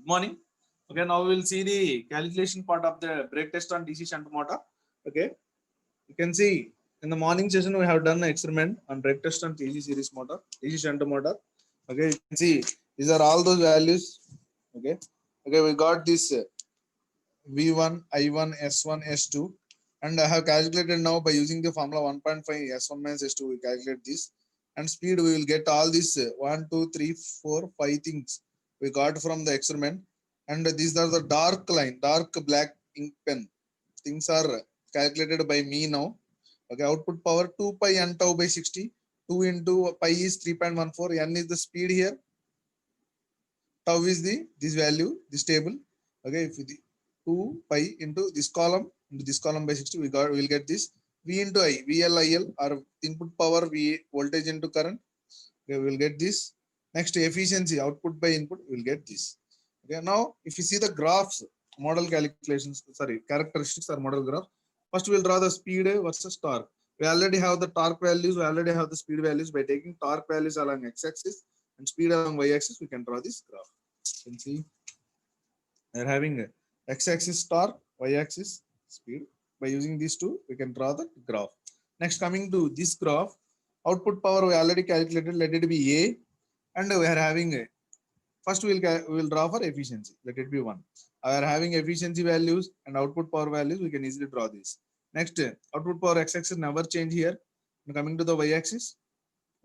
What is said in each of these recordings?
morning. Okay, now we will see the calculation part of the brake test on DC shunt motor. Okay, you can see in the morning session we have done an experiment on brake test on DC series motor, DC shunt motor. Okay, you can see these are all those values. Okay, okay, we got this V1, I1, S1, S2, and I have calculated now by using the formula 1.5 S1 minus S2. We calculate this, and speed we will get all these 1, 2, 3, 4, 5 things we got from the experiment, and these are the dark line, dark black ink pen. Things are calculated by me now. Okay, output power 2 pi n tau by 60. 2 into pi is 3.14. N is the speed here. Tau is this value, this table. Okay, if the 2 pi into this column by 60, we will get this V into I, VLIL, or input power V voltage into current. Okay, we will get this. Next, efficiency, output by input, we will get this. Okay, now if you see the graphs, model calculations, sorry, characteristics or model graph, first we will draw the speed versus torque. We already have the torque values, we already have the speed values. By taking torque values along x-axis and speed along y-axis, we can draw this graph. You can see we are having x-axis torque, y-axis speed. By using these two, we can draw the graph. Next, coming to this graph, output power we already calculated. Let it be A, and we are having a first we will draw for efficiency. Let it be 1. We are having efficiency values and output power values. We can easily draw this. Next, output power x-axis never change here. And coming to the y-axis,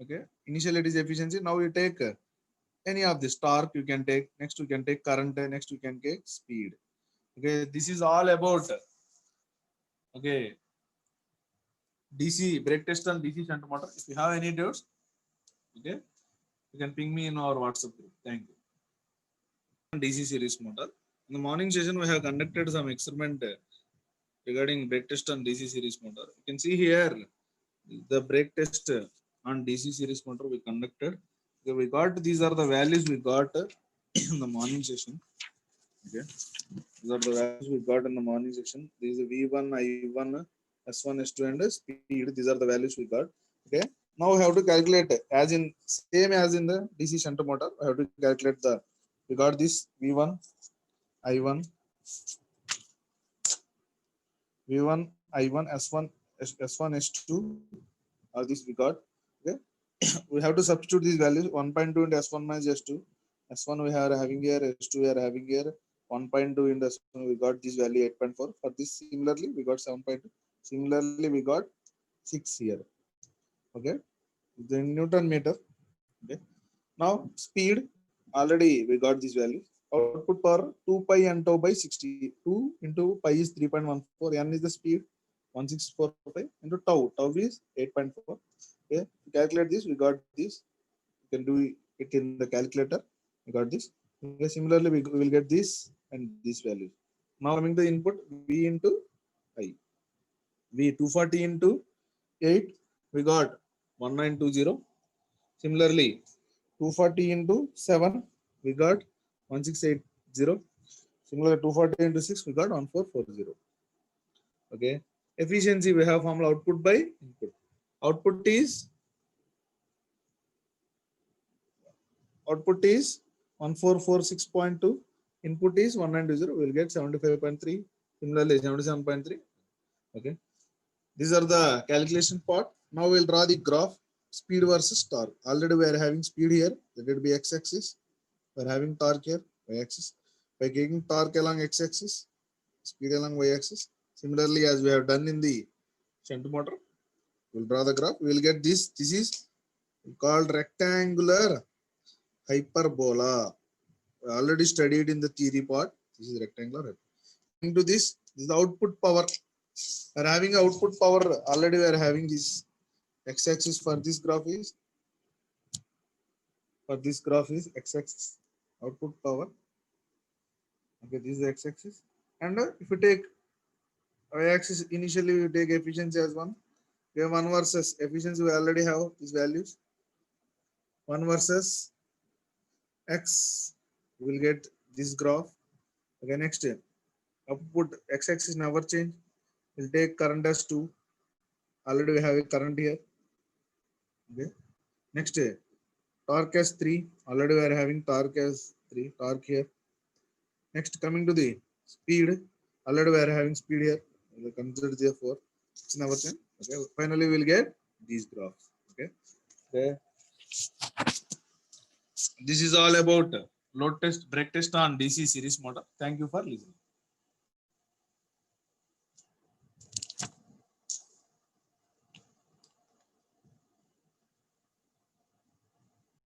okay. Initially it is efficiency. Now we take any of this torque you can take. Next you can take current. Next you can take speed. Okay, this is all about okay DC brake test and DC shunt motor. If you have any doubts, okay, you can ping me in our WhatsApp group. Thank you. DC series motor. In the morning session, we have conducted some experiment regarding brake test on DC series motor. You can see here the brake test on DC series motor we conducted. Okay, we got these are the values we got in the morning session. Okay, these are the values we got in the morning session. These are V1, I1, S1, S2, and speed. These are the values we got. Okay, now we have to calculate as in same as in the DC shunt motor. I have to calculate the we got this V1, I1, V1, I1, S1, S1, S2. All these we got. Okay, we have to substitute these values 1.2 into S1 minus S2. S1 we are having here, S2 we are having here. 1.2 into S1 we got this value 8.4. For this similarly we got 7.2. Similarly we got 6 here. Okay, the Newton meter. Okay, now speed already we got this value. Output power 2 pi n tau by 60. 2 into pi is 3.14. N is the speed 1645 into tau. Tau is 8.4. Okay, to calculate this, we got this. You can do it in the calculator. We got this. Okay, similarly, we will get this and this value. Now coming to input V into I. V 240 into 8, we got 1920. Similarly, 240 into 7, we got 1680. Similarly, 240 into 6, we got 1440. Okay, efficiency we have formula output by input. Output is 1446.2. Input is 1920. We will get 75.3. Similarly, 77.3. Okay, these are the calculation part. Now we will draw the graph. Speed versus torque. Already we are having speed here. Let it be x-axis. We are having torque here, y-axis. By taking torque along x-axis, speed along y-axis. Similarly, as we have done in the shunt motor, we will draw the graph. We will get this. This is called rectangular hyperbola. We already studied in the theory part. This is rectangular. Into this is the output power. We are having output power. Already we are having this x-axis for this graph is x-axis output power. Okay, this is x-axis, and if you take y-axis, initially we take efficiency as 1. We have 1 versus efficiency. We already have these values. 1 versus x. We will get this graph. Okay, next output x-axis never change. We'll take current as 2. Already we have a current here. Okay, next torque as 3. Already we are having torque as 3. Torque here. Next, coming to the speed. Already we are having speed here. We'll consider the 4. It's number 10. Okay. Finally, we'll get these graphs. Okay. Okay. This is all about load test, brake test on DC series motor. Thank you for listening.